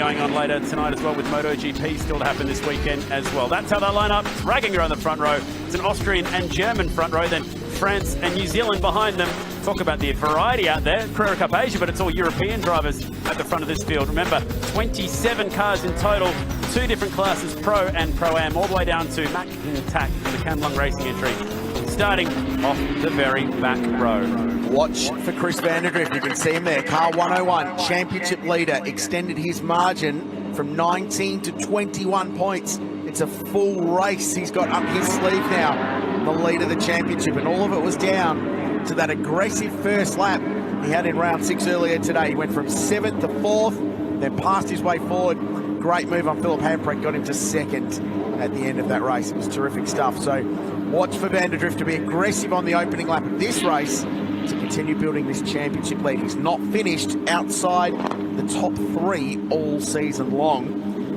going on later tonight as well, with MotoGP still to happen this weekend as well. That's how they line up. It's Raginger on the front row. It's an Austrian and German front row, then France and New Zealand behind them. Talk about the variety out there. Carrera Cup Asia, but it's all European drivers at the front of this field. Remember, 27 cars in total, 2 different classes, Pro and Pro-Am, all the way down to Mac and Tack, the Kamlung Racing entry, starting off the very back row. Watch for Chris Vanderdrift. You can see him there. Car 101, championship leader, extended his margin from 19 to 21 points. It's a full race he's got up his sleeve now, the lead of the championship, and all of it was down to that aggressive first lap he had in round 6 earlier today. He went from 7th to 4th, then passed his way forward. Great move on Philip Hamprecht, got him to 2nd at the end of that race. It was terrific stuff. So watch for Vanderdrift to be aggressive on the opening lap of this race to continue building this championship lead. He's not finished outside the top 3 all season long.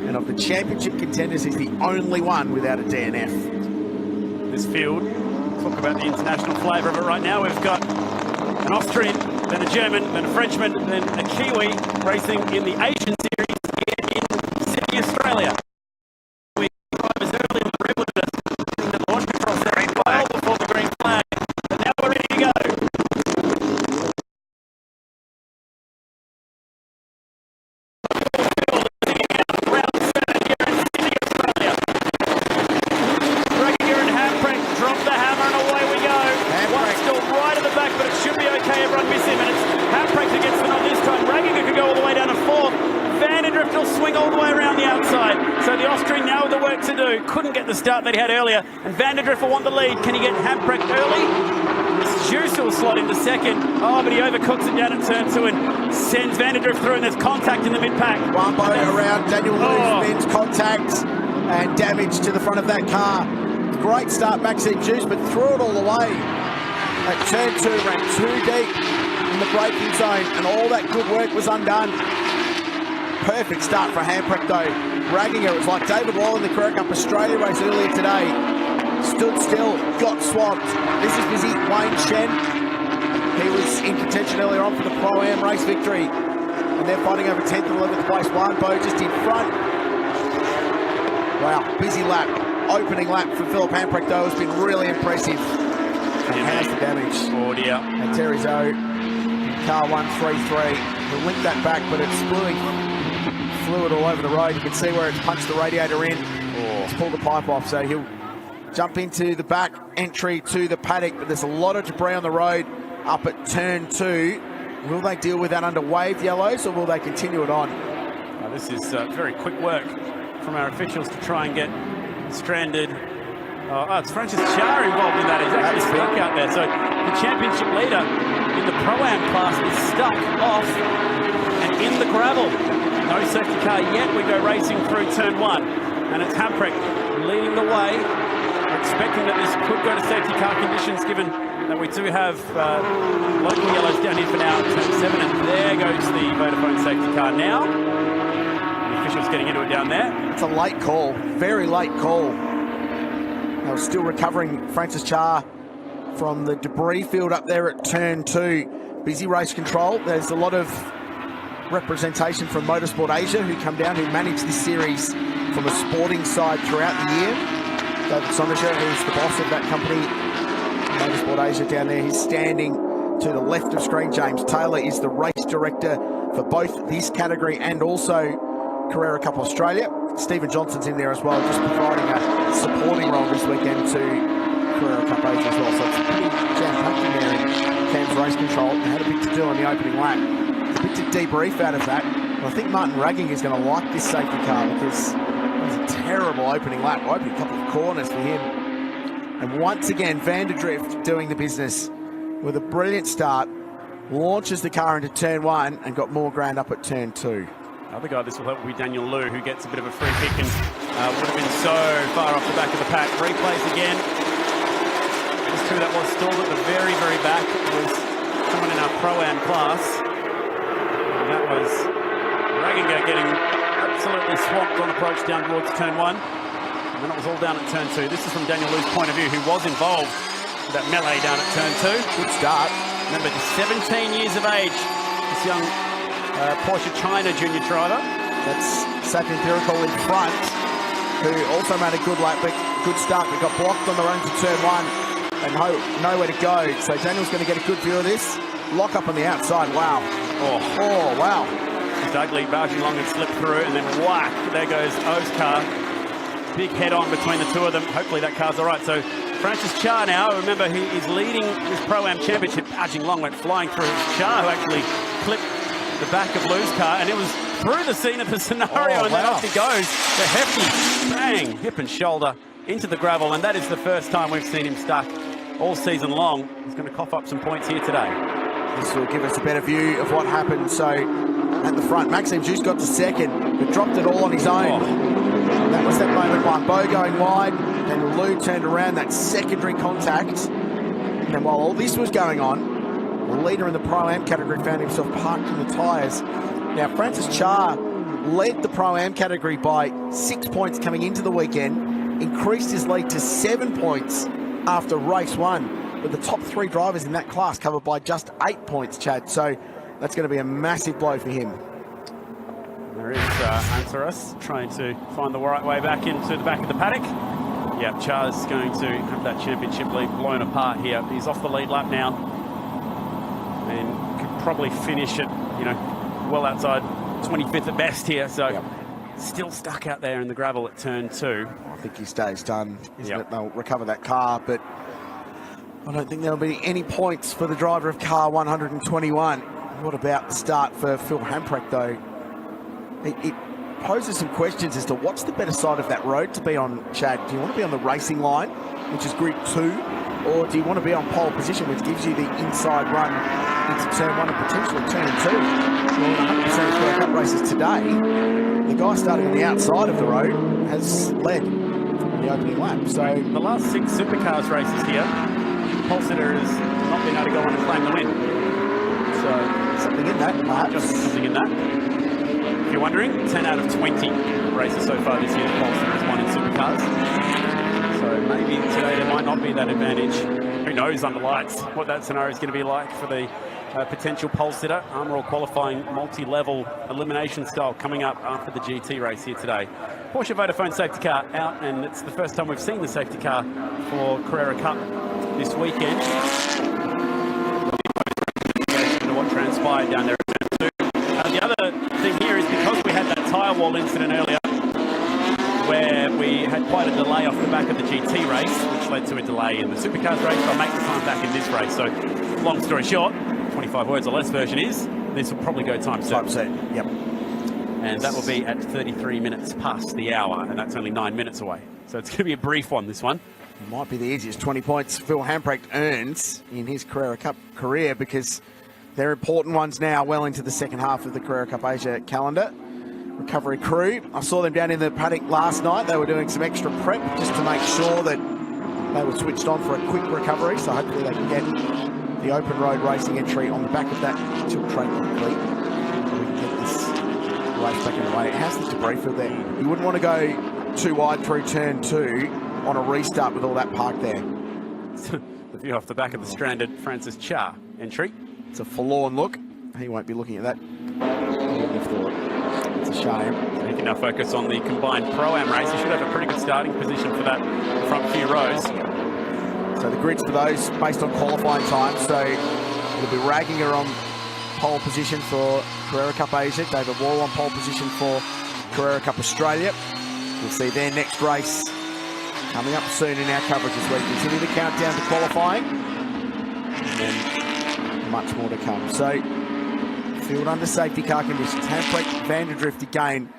And of the championship contenders, he's the only one without a DNF. This field, talk about the international flavour of it right now. We've got an Austrian, then a German, then a Frenchman, then a Kiwi racing in the Asian Series here in Sydney, Australia. We drivers early on the red in the launch control setting well before the green flag, but now we're ready to go. Swing all the way around the outside. So the Austrian now with the work to do. Couldn't get the start that he had earlier. And Vanderdrift will want the lead. Can he get Hamprecht early? It's Juice will slot into 2nd. Oh, but he overcooks it down at turn 2 and sends Vanderdrift through, and there's contact in the mid-pack. One boat around Daniel Lewis, spins, contact and damage to the front of that car. Great start, Maxime Juice, but threw it all the way. At turn 2, ran too deep in the braking zone, and all that good work was undone. Perfect start for Hamprecht though. Raginger, it was like David Wall in the Carrera Cup Australia race earlier today. Stood still, got swamped. This is busy Wayne Shen. He was in contention earlier on for the Pro-Am race victory. And they're fighting over 10th and 11th place. One boat just in front. Wow, busy lap. Opening lap for Philip Hamprecht though has been really impressive. And has the damage. Audio. And Terry Zoe, car 133. He'll link that back, but it's fluid all over the road. You can see where it's punched the radiator in. It's pulled the pipe off, so he'll jump into the back entry to the paddock, but there's a lot of debris on the road up at turn 2. Will they deal with that under wave yellows, or will they continue it on? This is very quick work from our officials to try and get stranded. It's Francis Char involved in that. He's actually stuck out there. So the championship leader in the Pro-Am class is stuck off and in the gravel. No safety car yet. We go racing through turn 1, and it's Hamprecht leading the way. We're expecting that this could go to safety car conditions, given that we do have local yellows down here for now at turn 7, and there goes the Vodafone safety car now. The officials getting into it down there. It's a late call, very late call. They were still recovering Francis Char from the debris field up there at turn 2. Busy race control. There's a lot of representation from Motorsport Asia who come down, who manage this series from a sporting side throughout the year. David Sonisher, who's the boss of that company, Motorsport Asia down there. He's standing to the left of screen. James Taylor is the race director for both this category and also Carrera Cup Australia. Stephen Johnson's in there as well, just providing a supporting role this weekend to Carrera Cup Asia as well. So it's pretty jam-packed in there in Cam's race control. They had a bit to do on the opening lap. A bit to debrief out of that. But I think Martin Ragging is going to like this safety car, because it was a terrible opening lap. Opening a couple of corners for him. And once again, Vanderdrift doing the business with a brilliant start. Launches the car into turn 1 and got more ground up at turn 2. The other guy this will help will be Daniel Liu, who gets a bit of a free kick and would have been so far off the back of the pack. Replays again. It's true that was stalled at the very, very back. It was someone in our Pro-Am class. And that was Raginger getting absolutely swamped on approach down towards turn 1. And then it was all down at turn 2. This is from Daniel Liu's point of view, who was involved with that melee down at turn 2. Good start. Remember, just 17 years of age, this young Porsche China junior driver. That's Sapien Thirikol in front, who also made a good lap, but good start, but got blocked on the run to turn one and nowhere to go. So Daniel's going to get a good view of this. Lock up on the outside. Wow. Oh, wow. It's ugly, barging along and slipped through, and then whack, there goes O's car. Big head-on between the two of them. Hopefully that car's all right. So Francis Cha now, remember, he is leading this Pro-Am Championship. Barging along, went flying through. Cha, who actually clipped the back of Lou's car, and it was through the scene of the scenario, and then off he goes. The hefty bang, hip and shoulder into the gravel, and that is the first time we've seen him stuck all season long. He's going to cough up some points here today. This will give us a better view of what happened. So at the front, Maxime Juste got to second, but dropped it all on his own. That was that moment one. Bo going wide, then Lou turned around, that secondary contact. And then while all this was going on, the leader in the Pro-Am category found himself parked in the tyres. Now, Francis Cha led the Pro-Am category by 6 points coming into the weekend, increased his lead to 7 points after race one, with the top three drivers in that class covered by just 8 points, Chad. So that's going to be a massive blow for him. There is Antaras trying to find the right way back into the back of the paddock. Yeah, Cha's going to have that championship lead blown apart here. He's off the lead lap now and could probably finish it, you know, well outside 25th at best here. So still stuck out there in the gravel at turn two. I think his day's done, isn't it? They'll recover that car, but I don't think there'll be any points for the driver of car 121. What about the start for Phil Hamprecht, though? It poses some questions as to what's the better side of that road to be on, Chad. Do you want to be on the racing line, which is grid 2, or do you want to be on pole position, which gives you the inside run into turn 1 and potentially turn 2? Well, in 100% of World Cup races today, the guy starting on the outside of the road has led the opening lap. So the last 6 supercars races here, pole sitter has not been able to go on and claim the win. So something in that, perhaps. Just something in that. If you're wondering, 10 out of 20 races so far this year, the pole sitter has won in supercars. So maybe today there might not be that advantage. Who knows under lights what that scenario is going to be like for the potential pole sitter. Armor All qualifying multi-level elimination style coming up after the GT race here today. Porsche Vodafone safety car out, and it's the first time we've seen the safety car for Carrera Cup this weekend. What transpired down there at turn 2. The other thing here is because we had that tyre wall incident earlier where we had quite a delay off the back of the GT race, which led to a delay in the supercars race. I'll make the time back in this race. So long story short, 25 words or less version is, this will probably go time set. Time set, yep. And that will be at 33 minutes past the hour, and that's only 9 minutes away. So it's going to be a brief one, this one. It might be the easiest 20 points Phil Hamprecht earns in his Carrera Cup career, because they're important ones now well into the second half of the Carrera Cup Asia calendar. Recovery crew, I saw them down in the paddock last night. They were doing some extra prep just to make sure that they were switched on for a quick recovery, so hopefully they can get the open road racing entry on the back of that tilt track quickly, so we can get this race back in the way. How's the debris field there? You wouldn't want to go too wide through turn 2 on a restart with all that parked there. The view off the back of the stranded Francis Cha entry. It's a forlorn look. He won't be looking at that. I wouldn't have thought. It's a shame. So he can now focus on the combined Pro-Am race. He should have a pretty good starting position for that front few rows. So the grids for those based on qualifying time. So it'll be Ragginger on pole position for Carrera Cup Asia. David Wall on pole position for Carrera Cup Australia. We'll see their next race coming up soon in our coverage as we continue the countdown to qualifying. And then much more to come. So field under safety car conditions. Hamprecht, Vanderdrift again.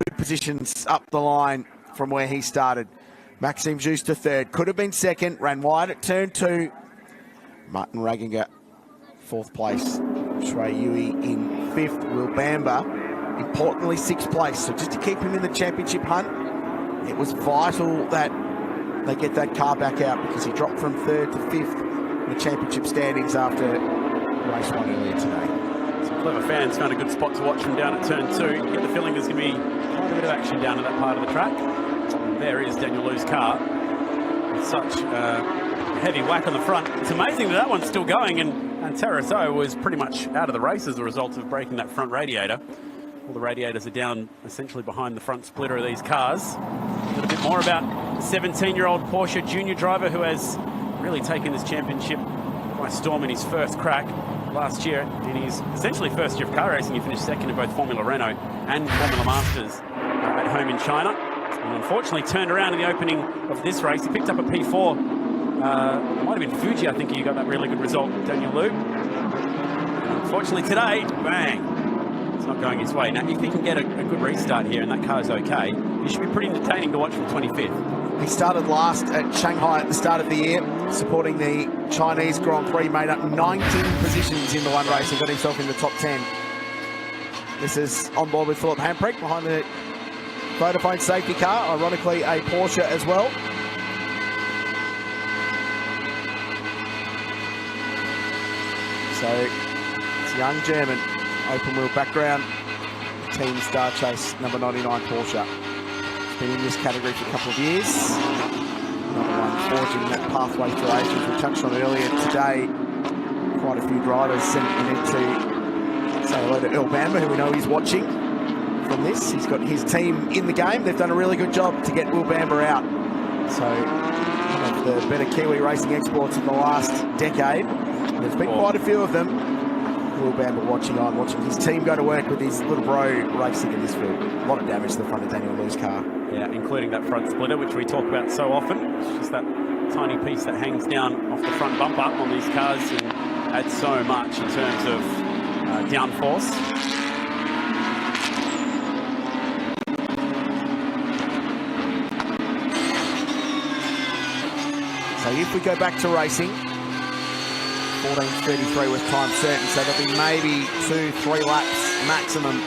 2 positions up the line from where he started. Maxime Juste to third. Could have been second. Ran wide at turn 2. Martin Ragginger, 4th place. Shui Yui in 5th. Will Bamba, importantly, 6th place. So just to keep him in the championship hunt, it was vital that they get that car back out, because he dropped from 3rd to 5th in the championship standings after race 1 earlier today. Some clever fans found a good spot to watch from down at turn 2. Get the feeling there's going to be quite a bit of action down at that part of the track. There is Daniel Lou's car. With such a heavy whack on the front. It's amazing that one's still going, and Tarasso was pretty much out of the race as a result of breaking that front radiator. All the radiators are down essentially behind the front splitter of these cars. A little bit more about the 17-year-old Porsche junior driver who has really taken this championship by storm in his first crack. Last year, in his essentially first year of car racing, he finished second in both Formula Renault and Formula Masters at home in China. And unfortunately turned around in the opening of this race. He picked up a P4. Might have been Fuji, I think he got that really good result, Daniel Liu. Unfortunately today, bang, it's not going his way. Now, if he can get a good restart here and that car's okay, he should be pretty entertaining to watch from 25th. He started last at Shanghai at the start of the year, supporting the Chinese Grand Prix, made up 19 positions in the one race and got himself in the top 10. This is on board with Philip Hamprecht behind the Vodafone safety car, ironically a Porsche as well. So it's young German, open wheel background, Team Star Chase number 99 Porsche. Been in this category for a couple of years. Another one forging that pathway through Asia, as we touched on earlier today. Quite a few drivers sent in to say hello to Earl Bamber, who we know he's watching from this. He's got his team in the game. They've done a really good job to get Will Bamber out. So one of the better Kiwi racing exports in the last decade. There's been quite a few of them. Will Bamber watching his team go to work with his little bro racing in this field. A lot of damage to the front of Daniel Liu's car. Yeah, including that front splitter, which we talk about so often. It's just that tiny piece that hangs down off the front bumper on these cars and adds so much in terms of downforce. So if we go back to racing, 14:33 with time certain, so there'll be maybe 2-3 laps maximum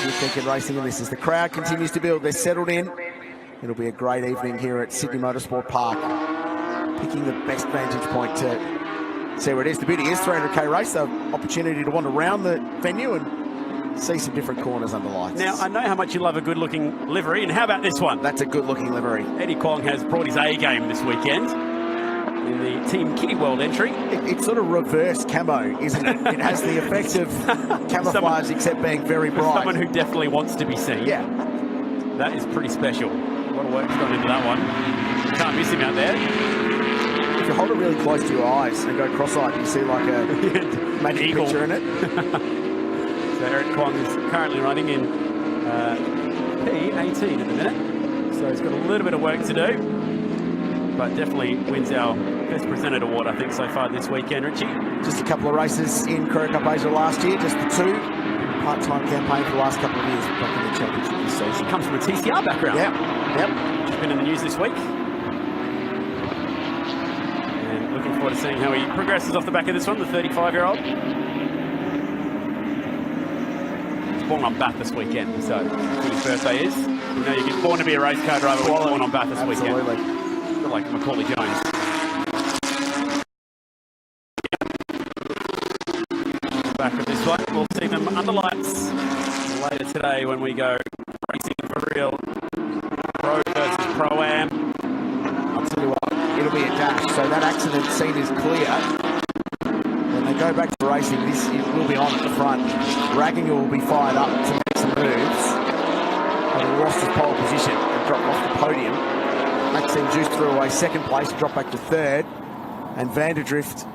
with Deacon Racing in this as the crowd continues to build. They're settled in. It'll be a great evening here at Sydney Motorsport Park, picking the best vantage point to see where it is. The beauty is 300k race, so opportunity to wander around the venue and see some different corners under lights. Now, I know how much you love a good-looking livery, and how about this one? That's a good-looking livery. Eddie Kwong has brought his A game this weekend in the Team Kitty World entry. It's sort of reverse camo, isn't it? It has the effect of camouflage, except being very bright. Someone who definitely wants to be seen. Yeah. That is pretty special. A lot of work's gone into that one. Can't miss him out there. If you hold it really close to your eyes and go cross-eyed, you see like a magic eagle picture in it. So Eric Kwong is currently running in P18 at the minute. So he's got a little bit of work to do, but definitely wins our Best Presented Award, I think, so far this weekend, Richie. Just a couple of races in Carrera Cup Asia last year, just the two. Part-time campaign for the last couple of years, back in the championship this season. He comes from a TCR background. Yep. He's been in the news this week. And looking forward to seeing how he progresses off the back of this one, the 35-year-old. He's born on Bath this weekend, so when his birthday is. You know, you get born to be a race car driver when you're born on Bath this weekend. Absolutely. Like Macaulay Jones. Back of this one, we'll see them under lights later today when we go racing for real. Pro versus Pro-Am. I'll tell you what, it'll be a dash. So that accident scene is clear. When they go back to racing, it will be on at the front. Ragginger will be fired up to make some moves. And he lost his pole position and dropped off the podium. Maxime Juice threw away second place, dropped back to third. And Vanderdrift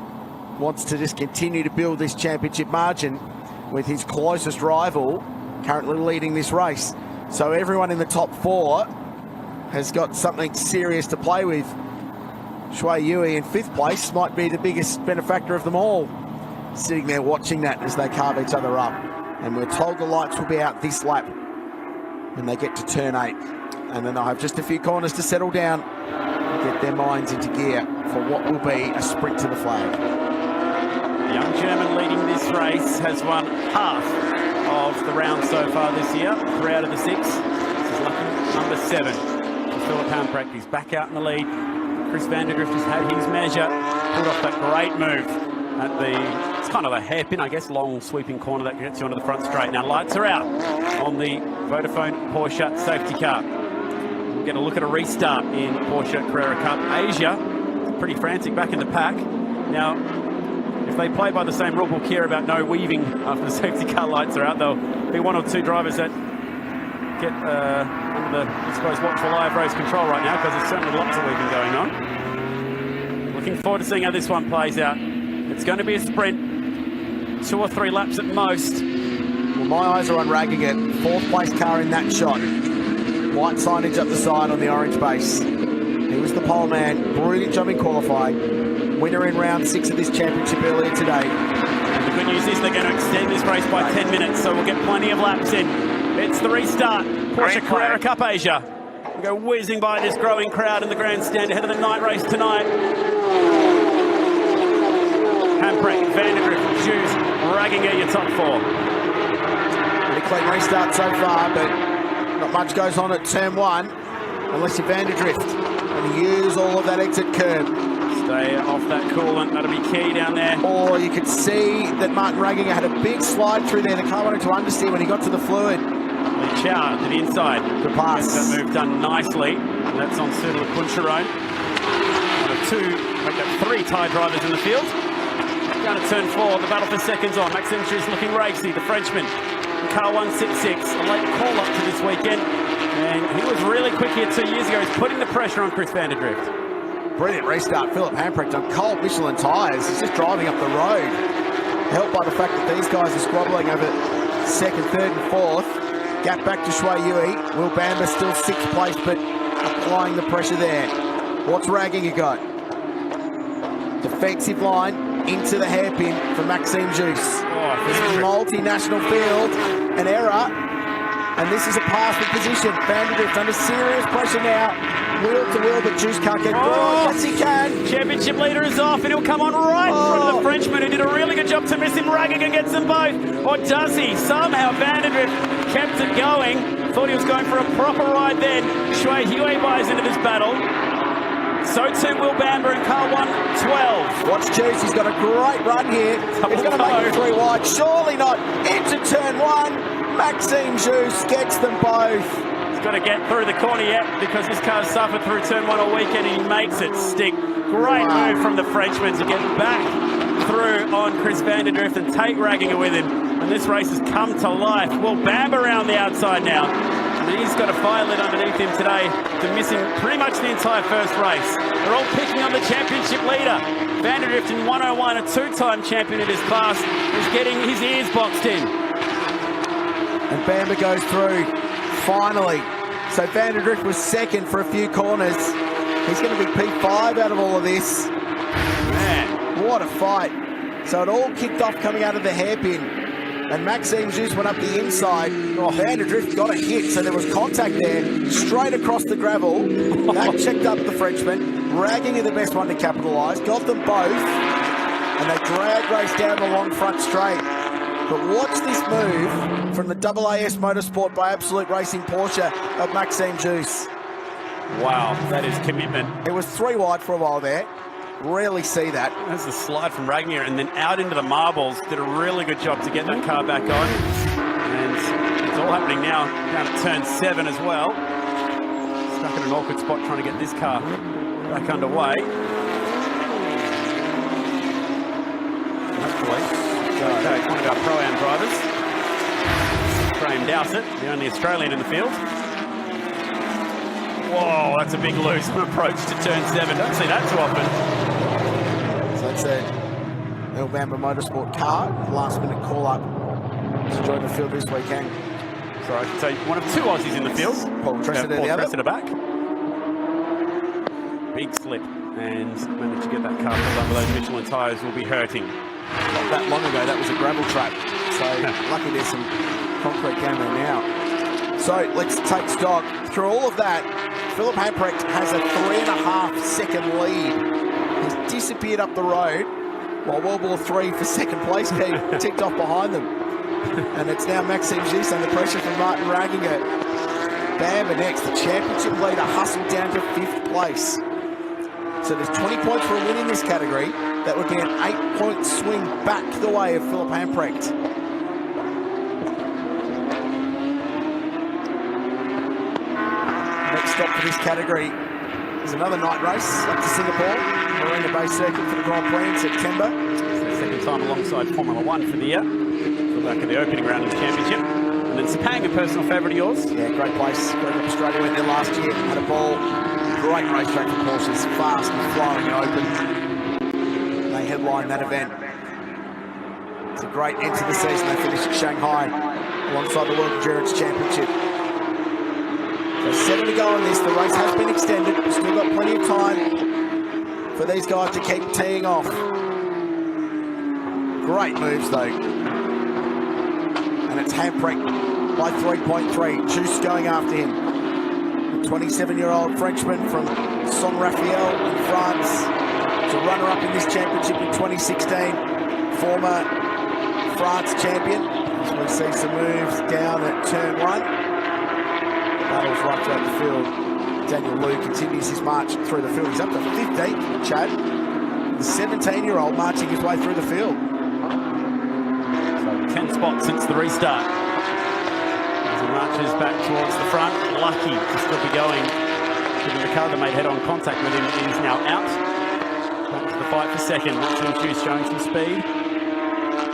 wants to just continue to build this championship margin with his closest rival currently leading this race. So everyone in the top four has got something serious to play with. Shui Yui in fifth place might be the biggest benefactor of them all, sitting there watching that as they carve each other up. And we're told the lights will be out this lap when they get to turn 8. And then they'll have just a few corners to settle down and get their minds into gear for what will be a sprint to the flag. The young German leading this race has won half of the round so far this year, 3 out of the 6. This is lucky number 7 for Philip Hamprecht. He's back out in the lead. Chris Vanderdrift has had his measure, pulled off that great move at the, it's kind of a hairpin, I guess, long sweeping corner that gets you onto the front straight. Now lights are out on the Vodafone Porsche safety car. We'll get a look at a restart in Porsche Carrera Cup Asia. It's pretty frantic back in the pack. Now, if if they play by the same rule book here about no weaving after the safety car lights are out, there'll be one or two drivers that get under the, I suppose, watchful eye of race control right now, because there's certainly lots of weaving going on. Looking forward to seeing how this one plays out. It's going to be a sprint, 2 or 3 laps at most. Well, my eyes are on Ragging, 4th place car in that shot. White signage up the side on the orange base. He was the pole man, brilliant job in qualifying. Winner in round 6 of this championship earlier today. And the good news is they're going to extend this race by 10 minutes, so we'll get plenty of laps in. It's the restart. Porsche Carrera Cup Asia. We'll go whizzing by this growing crowd in the grandstand ahead of the night race tonight. Hamprecht, Vandegrift, Jews, Ragging at your top 4. Pretty clean restart so far, but not much goes on at turn 1 unless you're Vandegrift and you use all of that exit curb. Stay off that coolant, that'll be key down there. Or you could see that Martin Ragginger had a big slide through there. The car wanted to understeer when he got to the fluid. Chow to the inside. Good pass. Gets that move done nicely. And that's on Cyril Puncheron. One of 2, make that 3 tyre drivers in the field. Down at turn 4, the battle for seconds on. Maxime Jus looking racy, the Frenchman. Car 166, a late call-up to this weekend. And he was really quick here 2 years ago. He's putting the pressure on Chris Vandegrift. Brilliant restart, Philip Hamprecht on cold Michelin tyres. He's just driving up the road. Helped by the fact that these guys are squabbling over 2nd, 3rd and 4th. Gap back to Shui Yui. Will Bamber still 6th place, but applying the pressure there. What's Ragging you got? Defensive line into the hairpin from Maxime Jus. This is multinational field. An error. And this is a pass for position. Vandegrift under serious pressure now. Wheel to wheel, but Jus can't get through. Yes, he can. Championship leader is off, and he'll come on right in front of the Frenchman, who did a really good job to miss him. Ragging and gets them both. Or does he? Somehow Vandegrift kept it going. Thought he was going for a proper ride then. Shui Yue buys into this battle. So too Will Bamber in car 112. Watch Jus, he's got a great run here. He's going to make it 3 wide. Surely not. Into turn 1. Maxime Jus gets them both. He's got to get through the corner yet, because this car's suffered through turn 1 all weekend, and he makes it stick. Great move from the Frenchman to get back through on Chris Vandegrift and take Ragginger with him. And this race has come to life. Will Bamber around the outside now. And he's got a fire lit underneath him today to missing pretty much the entire first race. They're all picking on the championship leader. Vandegrift in 101, a 2-time champion in his class, is getting his ears boxed in. And Bamber goes through, finally. So Vandegrift was 2nd for a few corners. He's going to be P5 out of all of this. Man, what a fight. So it all kicked off coming out of the hairpin. And Maxime Jus went up the inside. Oh, Vandegrift got a hit, so there was contact there. Straight across the gravel. That checked up the Frenchman. Ragging the best one to capitalise. Got them both. And they drag race down the long front straight. But watch this move from the AAS Motorsport by Absolute Racing Porsche of Maxime Jus. Wow, that is commitment. It was 3 wide for a while there. Rarely see that. There's the slide from Ragnier and then out into the marbles. Did a really good job to get that car back on. And it's all happening now down at turn 7 as well. Stuck in an awkward spot trying to get this car back underway. Hopefully. Okay, it's one of our Pro-Am drivers. Graham Dowsett, the only Australian in the field. Whoa, that's a big loose approach to turn 7. Don't see that too often. So it's a Will Bamber Motorsport car. Last minute call up to join the field this weekend. So I can say one of 2 Aussies in the field. Paul Tressida the other. Tressida back. Big slip, and managed to get that car pulled under those Michelin tyres will be hurting. Not that long ago, that was a gravel track. So lucky there's some concrete down there now. So let's take stock. Through all of that, Philip Hamprecht has a 3.5 second lead. He's disappeared up the road, while World War III for 2nd place ticked off behind them. And it's now Maxime Jus under pressure from Martin Ragginger. Bamber next, the championship leader hustled down to 5th place. So there's 20 points for a win in this category. That would be an 8-point swing back the way of Philip Hamprecht. Next stop for this category is another night race up to Singapore, Marina Bay Circuit for the Grand Prix in September. Second time alongside Formula One for the year. So back at the opening round of the championship. And then Sepang, a personal favourite of yours. Yeah, great place. Great Australia went there last year. Had a ball. Great racetrack for Porsches. Fast and flowing and open. They headline that event. It's a great end to the season. They finished at Shanghai alongside the World Endurance Championship. So 7 to go on this. The race has been extended. We've still got plenty of time for these guys to keep teeing off. Great moves though. And it's handbrake by 3.3. Juice going after him. The 27-year-old Frenchman from Saint-Raphael in France. It's a runner-up in this championship in 2016. Former France champion. As we see some moves down at turn 1. Battles right throughout the field. Daniel Liu continues his march through the field. He's up to 15th, Chad. The 17-year-old marching his way through the field. So 10 spots since the restart. As he marches back towards the front, lucky to still be going. Given Ricardo made head-on contact with him, he's now out. Back to the fight for second. Maxime Juice showing some speed.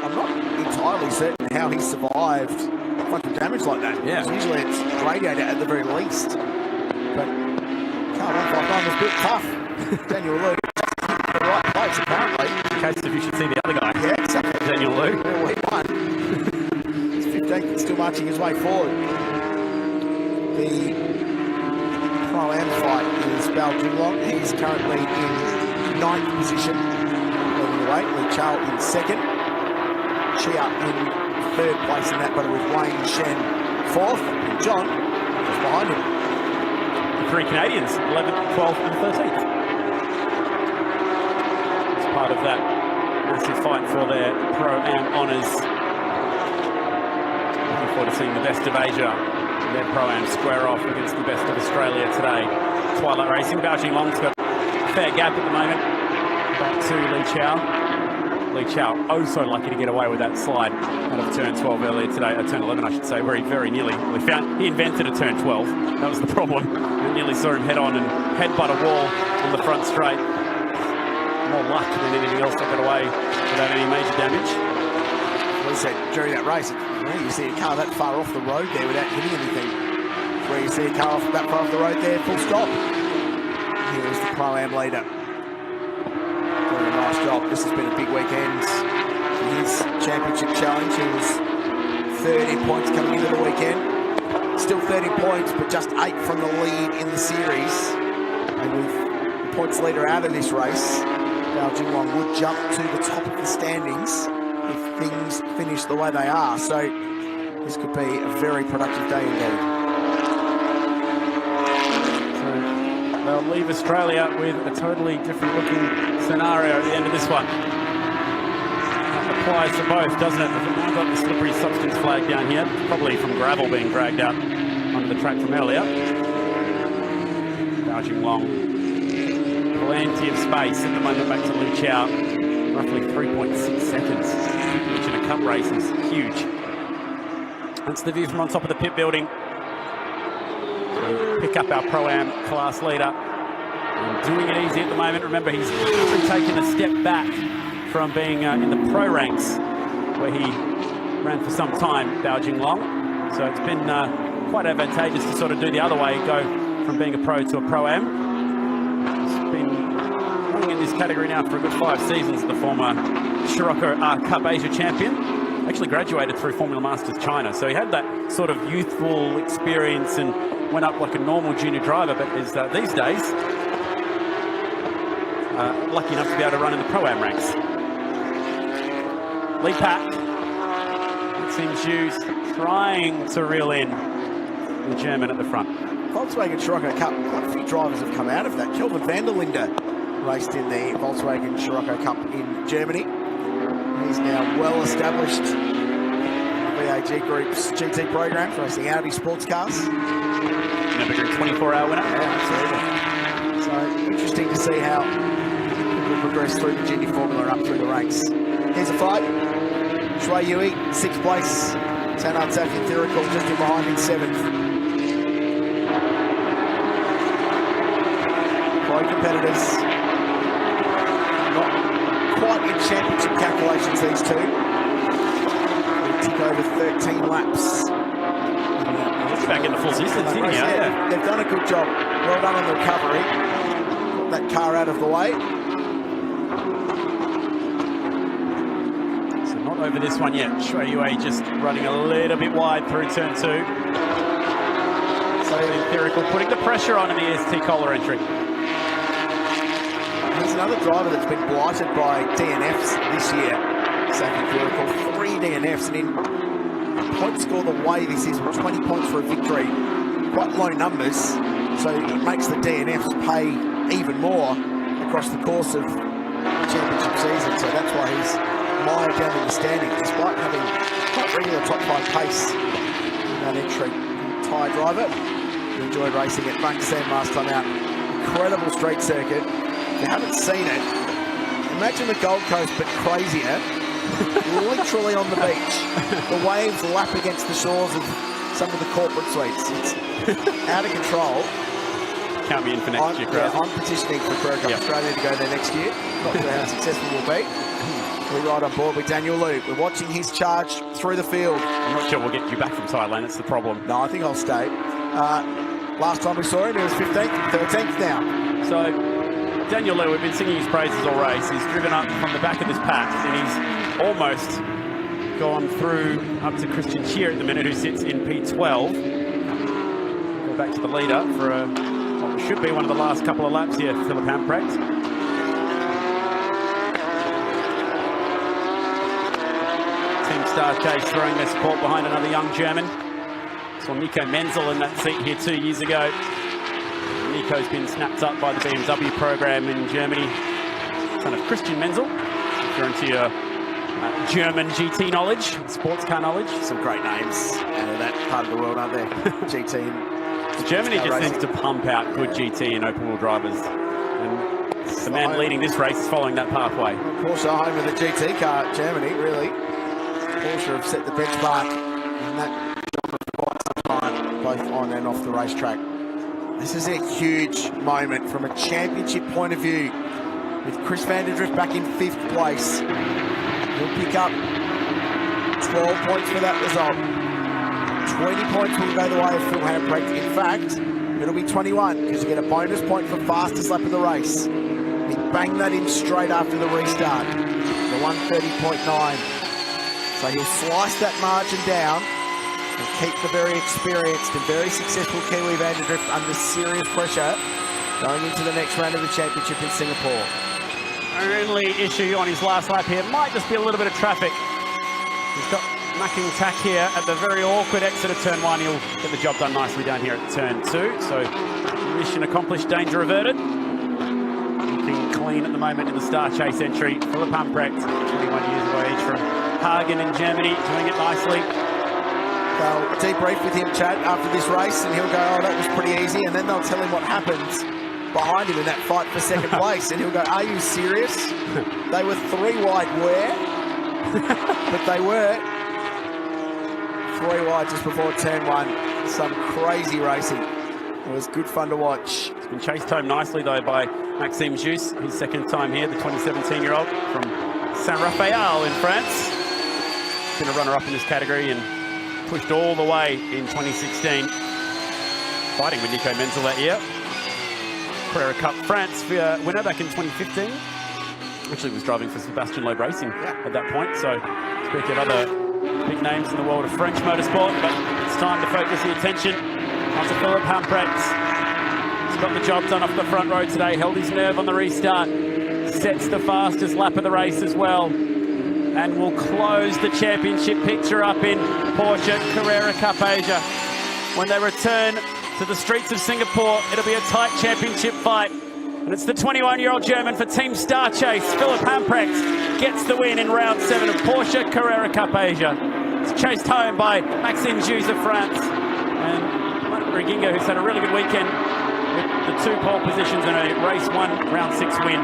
I'm not entirely certain how he survived a bunch of damage like that. Yeah. Usually it's radiator at the very least. But car 159 was a bit tough. Daniel Liu just hit the right place apparently. In case if you should see the other guy. Yeah, exactly. Daniel Liu. Well, he won. He's 15th and still marching his way forward. The Pro-Am fight is Bao Jinglong. He's currently in 9th position. Leading the way. Li Chao in 2nd. Chia in 3rd place in that battle with Wayne Shen 4th. And John just behind him. The 3 Canadians, 11th, 12th and 13th. It's part of that massive fight for their Pro-Am honours. Looking forward to seeing the best of Asia and their Pro-Am square off against the best of Australia today. Twilight Racing, Bao Jinglong's got a fair gap at the moment. Back to Li Chao. Li Chao, oh so lucky to get away with that slide out of turn 12 earlier today, turn 11 I should say, where he very nearly, he invented a turn 12, that was the problem. We nearly saw him head on and headbutt a wall on the front straight. More luck than anything else that got away without any major damage. We said during that race, you see a car that far off the road there without hitting anything. Where you see a car that far off the road there, full stop. Here is the Pro-Am leader. Doing a nice job. This has been a big weekend for his championship challenge. He was 30 points coming into the weekend. Still 30 points, but just 8 from the lead in the series. And with the points leader out of this race, Bao Jinglong would jump to the top of the standings if things finish the way they are. So this could be a very productive day indeed. They'll leave Australia with a totally different looking scenario at the end of this one. That applies to both, doesn't it? I've got the slippery substance flag down here, probably from gravel being dragged out onto the track from earlier. Bao Jinglong, plenty of space at the moment back to Li Chao. Roughly 3.6 seconds, which in a cup race is huge. That's the view from on top of the pit building. Pick up our Pro-Am class leader and doing it easy at the moment. Remember, he's actually taken a step back from being in the pro ranks where he ran for some time, Bao Jinglong. So it's been quite advantageous to sort of do the other way, go from being a pro to a Pro-Am. He's been running in this category now for a good 5 seasons, the former Scirocco Cup Asia champion. Actually graduated through Formula Masters China, so he had that sort of youthful experience and went up like a normal junior driver, but is these days lucky enough to be able to run in the Pro-Am ranks. Lee Pat, Maxime Juice trying to reel in the German at the front. Volkswagen Scirocco Cup, quite a few drivers have come out of that. Kelvin van der Linde raced in the Volkswagen Scirocco Cup in Germany. He's now well established in VAG Group's GT programs, racing Audi sports cars. Never Group 24-hour winner. Yeah, absolutely. So interesting to see how people progress through the GT Formula up through the ranks. Here's a fight. Shui Yui, 6th place. Tanat Safi Thirikal just in behind in 7th. Pro competitors not quite in championship calculations, these two. They tick over 13 laps. Just back in the full distance, didn't he? Yeah, they've done a good job. Well done on the recovery. Got that car out of the way. So not over this one yet. Shui Yue just running a little bit wide through turn 2. So Empirical putting the pressure on in the ST Kohler entry. He's another driver that's been blighted by DNFs this year. Zach Empirical, 3 DNFs, and in point score the way this is, 20 points for a victory, quite low numbers, so it makes the DNFs pay even more across the course of the championship season. So that's why he's mired down in the standings, despite having quite regular top 5 pace in that entry. Tyre driver, who enjoyed racing at Frank Sam last time out. Incredible street circuit. If you haven't seen it, imagine the Gold Coast but crazier. Literally on the beach. The waves lap against the shores of some of the corporate suites. It's out of control. Can't be in for next year, Chris. I'm petitioning for Carrera Cup Australia to go there next year. Not sure how successful we'll be. We're right on board with Daniel Liu. We're watching his charge through the field. I'm not sure we'll get you back from Thailand. That's the problem. No, I think I'll stay. Last time we saw him, he was 15th, 13th now. So, Daniel Liu, we've been singing his praises all race. He's driven up from the back of this pack, and he's almost gone through up to Christian Cheer at the minute, who sits in P12. Go back to the leader for what should be one of the last couple of laps here for Philip Hamprecht. Team Star Chase throwing their support behind another young German. Saw Nico Menzel in that seat here 2 years ago. Nico's been snapped up by the BMW program in Germany. Son of Christian Menzel. If you're into your German GT knowledge, sports car knowledge. Some great names out of that part of the world, aren't there? GT. Germany just seems to pump out good GT and open wheel drivers. And the man leading this race is following that pathway. Porsche home with a GT car, Germany, really. Porsche have set the benchmark in that for quite some time, both on and off the racetrack. This is a huge moment from a championship point of view, with Chris van der Drift back in 5th place. He'll pick up 12 points for that result. 20 points will go the way of Phil Hamprecht. In fact, it'll be 21, because you get a bonus point for fastest lap of the race. He banged that in straight after the restart, the 1:30.9. So he'll slice that margin down and keep the very experienced and very successful Kiwi van der Drift under serious pressure going into the next round of the championship in Singapore. Only issue on his last lap here might just be a little bit of traffic. He's got mucking tack here at the very awkward exit of turn 1. He'll get the job done nicely down here at turn 2. So mission accomplished, danger averted. Looking clean at the moment in the Star Chase entry. Philip Hamprecht, 21 years of age, from Hagen in Germany, doing it nicely. They'll debrief with him, Chad, after this race, and he'll go, oh, that was pretty easy, and then they'll tell him what happens behind him in that fight for second place, and he'll go, are you serious? They were 3 wide where? But they were 3 wide just before turn 1. Some crazy racing. It was good fun to watch. It's been chased home nicely, though, by Maxime Jus, his second time here, the 2017-year-old from Saint-Raphael in France. Been a runner-up in this category and pushed all the way in 2016. Fighting with Nico Menzel that year. Carrera Cup France winner back in 2015. Actually was driving for Sébastien Loeb Racing at that point. So speaking of other big names in the world of French motorsport, but it's time to focus the attention onto Philip Hamprecht. He's got the job done off the front row today, held his nerve on the restart, sets the fastest lap of the race as well, and will close the championship picture up in Porsche Carrera Cup Asia. When they return to the streets of Singapore, it'll be a tight championship fight. And it's the 21-year-old German for Team Star Chase. Philip Hamprecht gets the win in round 7 of Porsche Carrera Cup Asia. It's chased home by Maxime Jus of France. And Reginga, who's had a really good weekend with the 2 pole positions and a race 1 round 6 win.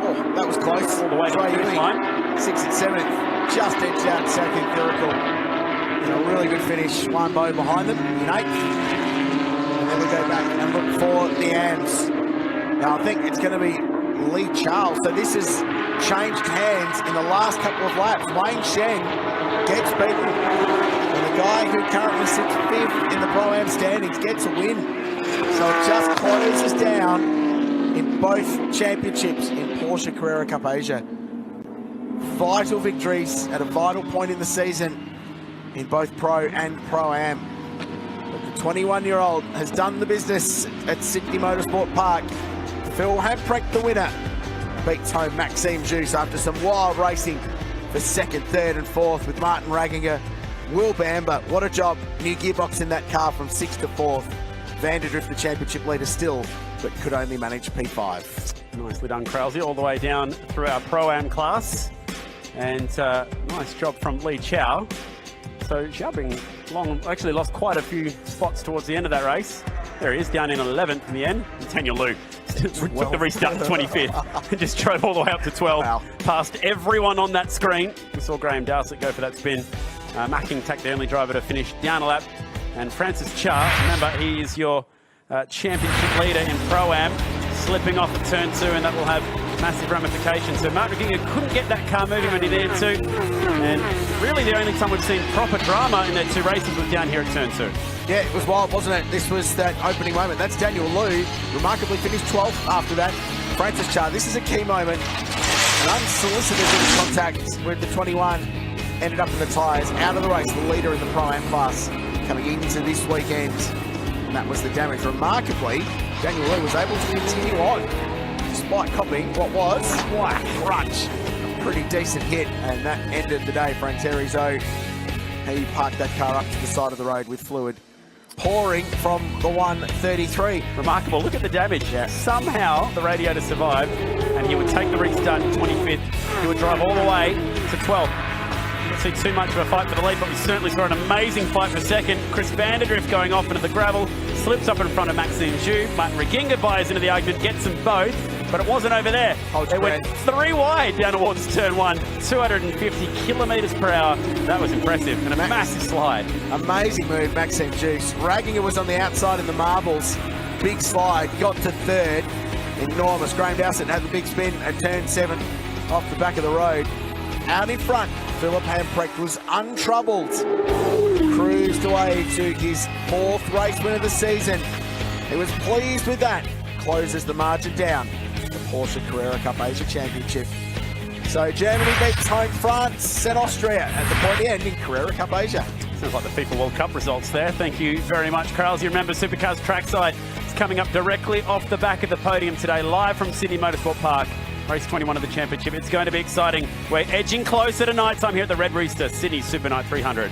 Oh, that was close. All the way to the finish line. 6th and 7th, just edged out Zach Empirical. A really good finish. One bow behind them in 8th. And then we go back and look for the AMS. Now I think it's going to be Lee Charles. So this is changed hands in the last couple of laps. Wayne Shen gets beaten. And the guy who currently sits 5th in the Pro-Am standings gets a win. So it just closes down in both championships in Porsche Carrera Cup Asia. Vital victories at a vital point in the season in both Pro and Pro-Am. But the 21-year-old has done the business at Sydney Motorsport Park. Phil Hamprecht, the winner, beats home Maxime Juice after some wild racing for 2nd, 3rd and 4th with Martin Raginger. Will Bamber, what a job. New gearbox in that car from 6th to 4th. Vanderdrift, the championship leader still, but could only manage P5. Nicely done, Krause, all the way down through our Pro-Am class. And nice job from Lee Chow. So Xiaobing Long actually lost quite a few spots towards the end of that race. There he is, down in 11th in the end. Daniel Liu took the restart to 25th and just drove all the way up to 12. Wow. Past everyone on that screen. We saw Graham Dowsett go for that spin. McIntyre, the only driver to finish down a lap. And Francis Cha, remember, he is your championship leader in Pro-Am, slipping off at turn 2, and that will have massive ramifications. So Martin Raginger couldn't get that car moving when he needed to. And really the only time we've seen proper drama in their 2 races was down here at turn 2. Yeah, it was wild, wasn't it? This was that opening moment. That's Daniel Liu, remarkably finished 12th after that. Francis Cha, this is a key moment. An unsolicited contact with the 21 ended up in the tyres, out of the race, the leader in the Pro-Am class coming into this weekend. And that was the damage. Remarkably, Daniel Liu was able to continue on despite copying what was quite a crunch. A pretty decent hit, and that ended the day for Anterizo. He parked that car up to the side of the road with fluid pouring from the 133. Remarkable, look at the damage. Yeah. Somehow the radiator survived, and he would take the restart in 25th. He would drive all the way to 12th. Didn't see too much of a fight for the lead, but we certainly saw an amazing fight for 2nd. Chris Vanderdrift going off into the gravel, slips up in front of Maxime Zhu. Martin Raginger buys into the argument, gets them both, but it wasn't over there. They went 3 wide down towards turn 1, 250 kilometres per hour. That was impressive, and a massive slide. Amazing move, Maxime Juice. Raginger was on the outside in the marbles. Big slide, got to 3rd. Enormous. Graham Dowsett had the big spin at turn 7 off the back of the road. Out in front, Philip Hamprecht was untroubled. Cruised away to his 4th race win of the season. He was pleased with that. Closes the margin down. The Porsche Carrera Cup Asia Championship. So Germany beats home France and Austria at the pointy end in Carrera Cup Asia. Sounds like the FIFA World Cup results there. Thank you very much, Krause. You remember Supercars Trackside is coming up directly off the back of the podium today, live from Sydney Motorsport Park. Race 21 of the championship. It's going to be exciting. We're edging closer to night time here at the Red Rooster, Sydney Super Night 300.